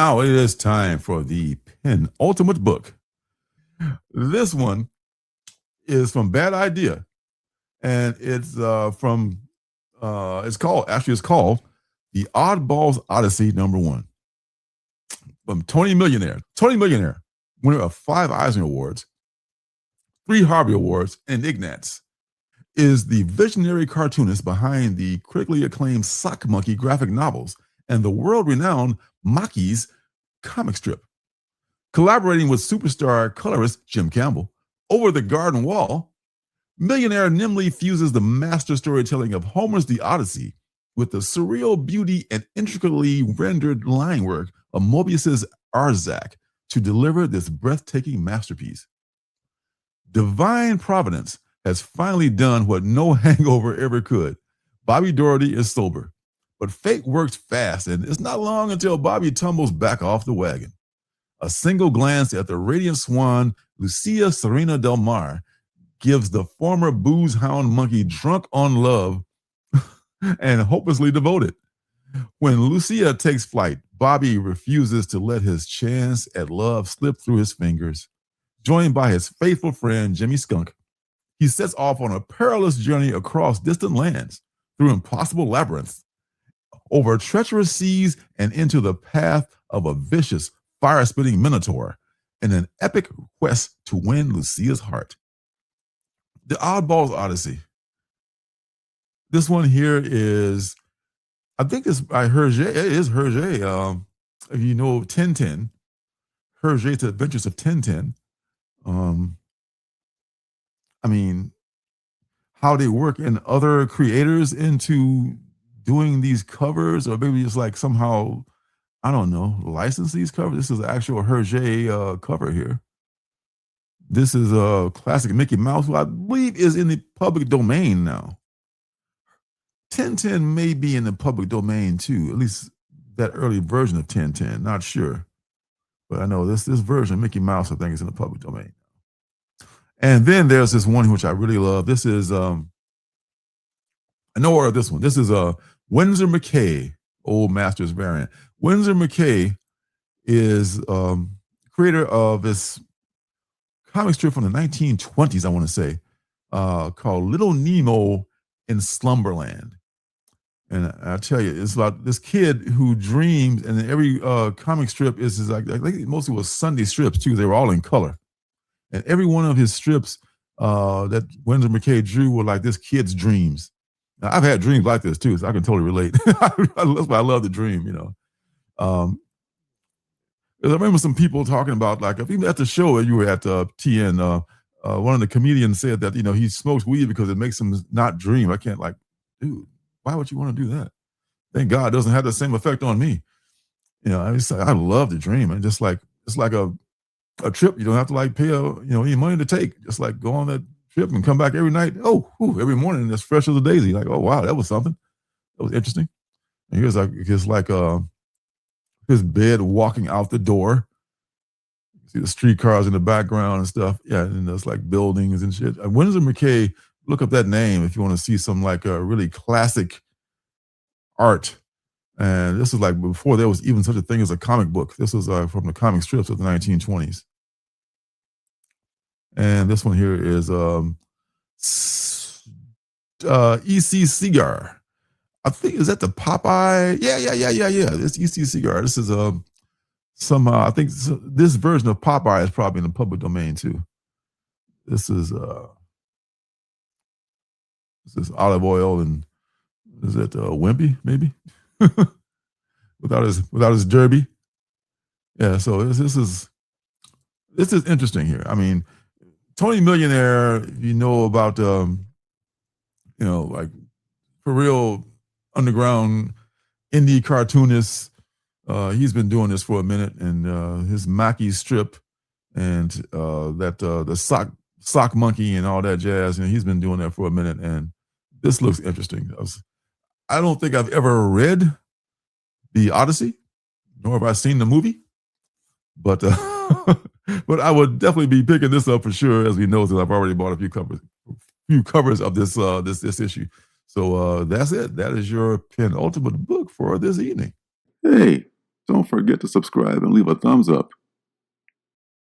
now it is time for the penultimate book. This one is from Bad Idea, and it's it's called The Oddball's Odyssey #1 from Tony Millionaire. Tony Millionaire, winner of 5 Eisner Awards, 3 Harvey Awards, and Ignatz, is the visionary cartoonist behind the critically acclaimed Sock Monkey graphic novels and the world-renowned Maki's comic strip. Collaborating with superstar colorist Jim Campbell, Over the Garden Wall, Millionaire nimbly fuses the master storytelling of Homer's The Odyssey with the surreal beauty and intricately rendered line work of Mobius's Arzak to deliver this breathtaking masterpiece. Divine Providence has finally done what no hangover ever could. Bobby Doherty is sober, but fate works fast, and it's not long until Bobby tumbles back off the wagon. A single glance at the radiant swan, Lucia Serena Del Mar, gives the former booze hound monkey drunk on love and hopelessly devoted. When Lucia takes flight, Bobby refuses to let his chance at love slip through his fingers. Joined by his faithful friend Jimmy Skunk, he sets off on a perilous journey across distant lands, through impossible labyrinths, over treacherous seas, and into the path of a vicious, fire-spitting minotaur in an epic quest to win Lucia's heart. The Oddball's Odyssey. This one here is, I think it's by Hergé. It is Hergé. If you know Tintin, Hergé's Adventures of Tintin. I mean, how they work in other creators into doing these covers, or maybe it's like somehow, I don't know, license these covers. This is an actual Hergé cover here. This is a classic Mickey Mouse, who I believe is in the public domain now. Tintin may be in the public domain too, at least that early version of Tintin, not sure. But I know this version of Mickey Mouse, I think, is in the public domain. And then there's this one which I really love. This is, I know where this one. This is Winsor McCay, Old Masters variant. Winsor McCay is creator of this comic strip from the 1920s, I want to say, called Little Nemo in Slumberland. And I tell you, it's about this kid who dreams, and every comic strip is like, I think mostly was Sunday strips too. They were all in color. And every one of his strips that Winsor McCay drew were like this kid's dreams. Now, I've had dreams like this too, so I can totally relate. That's why I love to dream, you know. I remember some people talking about, like, even at the show you were at TN, one of the comedians said that, you know, he smokes weed because it makes him not dream. I can't, like, dude, why would you want to do that? Thank God it doesn't have the same effect on me. You know, I love to dream. And just like, it's like a trip. You don't have to like pay any money to take. Just like go on that trip and come back every night. Every morning it's fresh as a daisy. Like, oh wow, that was something. That was interesting. And here's like his bed walking out the door. You see the streetcars in the background and stuff. Yeah, and there's like buildings and shit. Winsor McCay, look up that name if you want to see some like really classic art. And this is like before there was even such a thing as a comic book. This was from the comic strips of the 1920s. And this one here is E.C. Segar. I think, is that the Popeye? Yeah. It's E.C. Segar. This is I think this version of Popeye is probably in the public domain too. This is olive oil, and is it Wimpy maybe? without his derby. Yeah, so this is interesting here. I mean, Tony Millionaire, you know about like for real underground indie cartoonist. He's been doing this for a minute, and his Maki strip and the sock monkey and all that jazz, he's been doing that for a minute, and this looks interesting. I don't think I've ever read the Odyssey, nor have I seen the movie, but but I would definitely be picking this up for sure, as we know, because I've already bought a few covers of this issue. So that's it. That is your penultimate book for this evening. Hey, Don't forget to subscribe and leave a thumbs up.